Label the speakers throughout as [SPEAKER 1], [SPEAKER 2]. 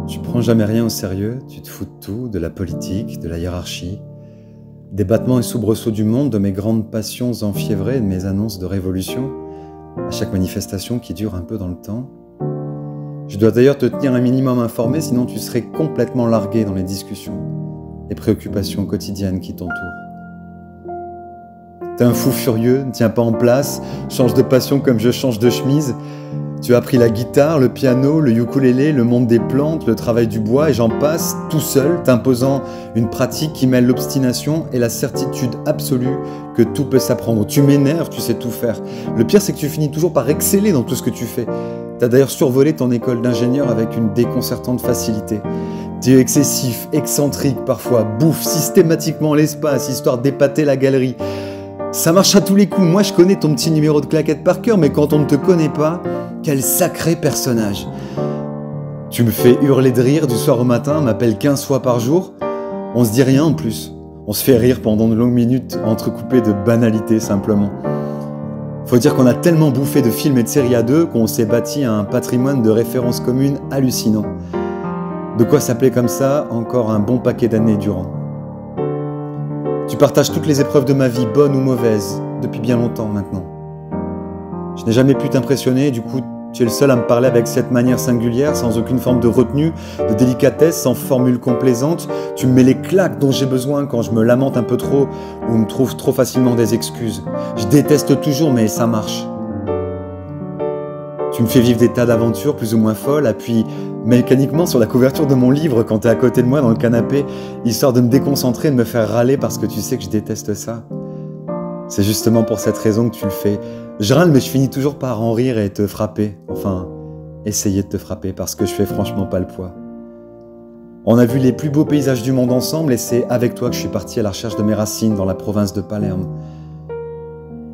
[SPEAKER 1] Tu prends jamais rien au sérieux, tu te fous de tout, de la politique, de la hiérarchie, des battements et soubresauts du monde, de mes grandes passions enfiévrées, de mes annonces de révolution, à chaque manifestation qui dure un peu dans le temps. Je dois d'ailleurs te tenir un minimum informé, sinon tu serais complètement largué dans les discussions et préoccupations quotidiennes qui t'entourent. T'es un fou furieux, ne tiens pas en place, change de passion comme je change de chemise. Tu as appris la guitare, le piano, le ukulélé, le monde des plantes, le travail du bois et j'en passe, tout seul, t'imposant une pratique qui mêle l'obstination et la certitude absolue que tout peut s'apprendre. Tu m'énerves, tu sais tout faire. Le pire, c'est que tu finis toujours par exceller dans tout ce que tu fais. T'as d'ailleurs survolé ton école d'ingénieur avec une déconcertante facilité. Tu es excessif, excentrique parfois, bouffe systématiquement l'espace, histoire d'épater la galerie. Ça marche à tous les coups. Moi, je connais ton petit numéro de claquette par cœur, mais quand on ne te connaît pas, quel sacré personnage. Tu me fais hurler de rire du soir au matin, m'appelles 15 fois par jour. On se dit rien en plus. On se fait rire pendant de longues minutes, entrecoupées de banalités simplement. Faut dire qu'on a tellement bouffé de films et de séries à deux qu'on s'est bâti un patrimoine de références communes hallucinant. De quoi s'appeler comme ça encore un bon paquet d'années durant. Tu partages toutes les épreuves de ma vie, bonnes ou mauvaises, depuis bien longtemps maintenant. Je n'ai jamais pu t'impressionner et du coup, tu es le seul à me parler avec cette manière singulière, sans aucune forme de retenue, de délicatesse, sans formule complaisante. Tu me mets les claques dont j'ai besoin quand je me lamente un peu trop ou me trouve trop facilement des excuses. Je déteste toujours, mais ça marche. Tu me fais vivre des tas d'aventures plus ou moins folles, appuie mécaniquement sur la couverture de mon livre quand t'es à côté de moi dans le canapé, histoire de me déconcentrer et de me faire râler parce que tu sais que je déteste ça. C'est justement pour cette raison que tu le fais. Je râle, mais je finis toujours par en rire et te frapper. Enfin, essayer de te frapper parce que je fais franchement pas le poids. On a vu les plus beaux paysages du monde ensemble et c'est avec toi que je suis parti à la recherche de mes racines dans la province de Palerme.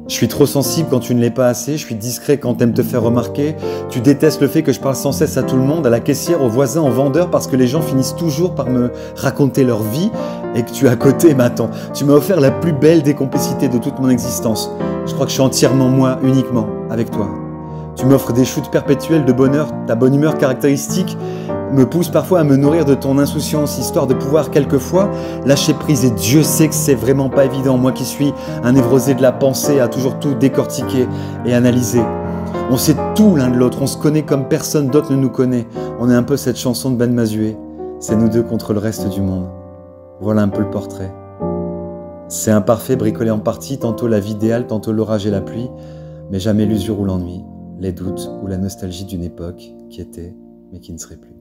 [SPEAKER 1] Je suis trop sensible quand tu ne l'es pas assez, je suis discret quand t'aimes te faire remarquer, tu détestes le fait que je parle sans cesse à tout le monde, à la caissière, aux voisins, aux vendeurs, parce que les gens finissent toujours par me raconter leur vie et que tu es à côté, mais attends, tu m'as offert la plus belle des complicités de toute mon existence. Je crois que je suis entièrement moi, uniquement, avec toi. Tu m'offres des chutes perpétuelles de bonheur, ta bonne humeur caractéristique me pousse parfois à me nourrir de ton insouciance, histoire de pouvoir quelquefois lâcher prise. Et Dieu sait que c'est vraiment pas évident, moi qui suis un névrosé de la pensée, à toujours tout décortiquer et analyser. On sait tout l'un de l'autre, on se connaît comme personne d'autre ne nous connaît. On est un peu cette chanson de Ben Mazué, c'est nous deux contre le reste du monde. Voilà un peu le portrait. C'est imparfait, bricolé en partie, tantôt la vie idéale, tantôt l'orage et la pluie, mais jamais l'usure ou l'ennui, les doutes ou la nostalgie d'une époque qui était, mais qui ne serait plus.